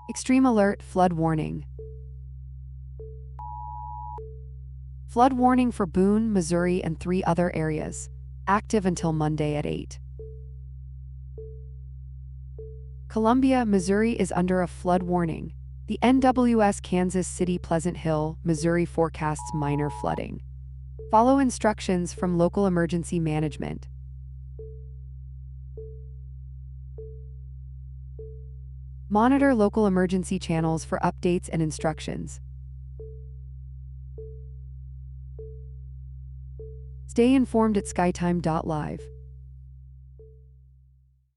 Extreme alert, flood warning. Flood warning for Boone, Missouri and 3 other areas. Active until Monday at 8. Columbia, Missouri is under a flood warning. The NWS Kansas City, Pleasant Hill, Missouri forecasts minor flooding. Follow instructions from local emergency management. Monitor local emergency channels for updates and instructions. Stay informed at skytime.live.